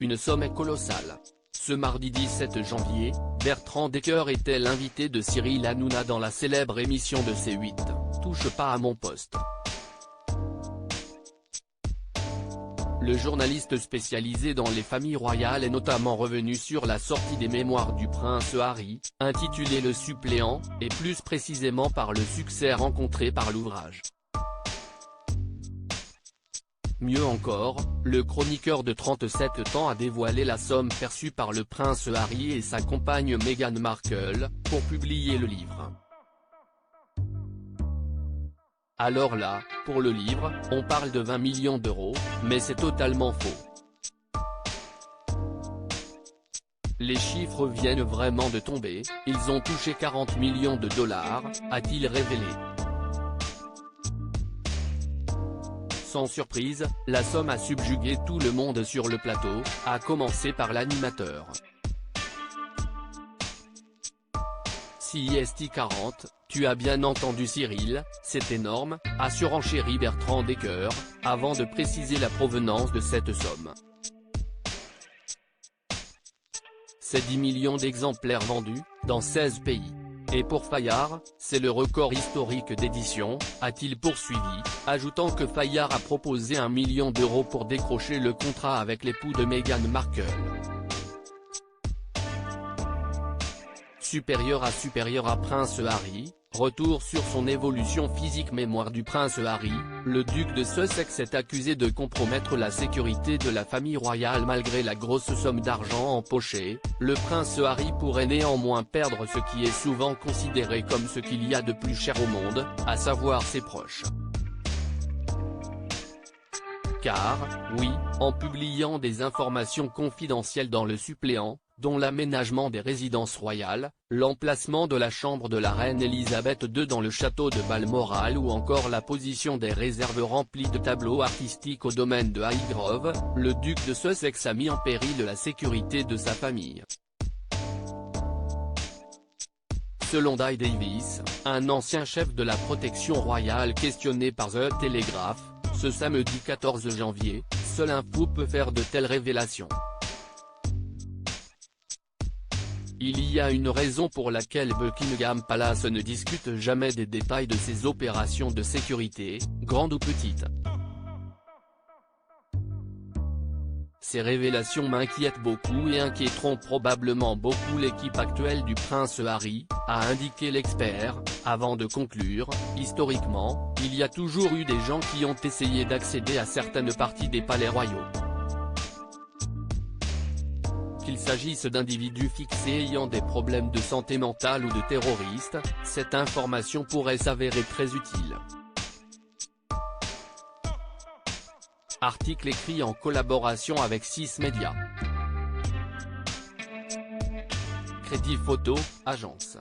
une somme colossale. Ce mardi 17 janvier, Bertrand Decker était l'invité de Cyril Hanouna dans la célèbre émission de C8, Touche pas à mon poste. Le journaliste spécialisé dans les familles royales est notamment revenu sur la sortie des mémoires du prince Harry, intitulé Le Suppléant, et plus précisément par le succès rencontré par l'ouvrage. Mieux encore, le chroniqueur de 37 ans a dévoilé la somme perçue par le prince Harry et sa compagne Meghan Markle, pour publier le livre. Alors là, pour le livre, on parle de 20 millions d'euros, mais c'est totalement faux. Les chiffres viennent vraiment de tomber, ils ont touché 40 millions de dollars, a-t-il révélé. Sans surprise, la somme a subjugué tout le monde sur le plateau, à commencer par l'animateur. CIST 40, tu as bien entendu Cyril, c'est énorme, a surenchéri Bertrand Decker, avant de préciser la provenance de cette somme. C'est 10 millions d'exemplaires vendus, dans 16 pays. Et pour Fayard, c'est le record historique d'édition, a-t-il poursuivi, ajoutant que Fayard a proposé 1 million d'euros pour décrocher le contrat avec l'époux de Meghan Markle. Supérieur à Prince Harry, retour sur son évolution physique. Mémoire du prince Harry, le duc de Sussex est accusé de compromettre la sécurité de la famille royale. Malgré la grosse somme d'argent empochée, le prince Harry pourrait néanmoins perdre ce qui est souvent considéré comme ce qu'il y a de plus cher au monde, à savoir ses proches. Car, oui, en publiant des informations confidentielles dans Le Suppléant, dont l'aménagement des résidences royales, l'emplacement de la chambre de la reine Elisabeth II dans le château de Balmoral ou encore la position des réserves remplies de tableaux artistiques au domaine de Highgrove, le duc de Sussex a mis en péril la sécurité de sa famille. Selon Dai Davis, un ancien chef de la protection royale questionné par The Telegraph, ce samedi 14 janvier, seule info peut faire de telles révélations. Il y a une raison pour laquelle Buckingham Palace ne discute jamais des détails de ses opérations de sécurité, grandes ou petites. Ces révélations m'inquiètent beaucoup et inquiéteront probablement beaucoup l'équipe actuelle du prince Harry, a indiqué l'expert, avant de conclure, historiquement, il y a toujours eu des gens qui ont essayé d'accéder à certaines parties des palais royaux. Qu'il s'agisse d'individus fixés ayant des problèmes de santé mentale ou de terroristes, cette information pourrait s'avérer très utile. Article écrit en collaboration avec 6 médias. Crédit Photo, agence.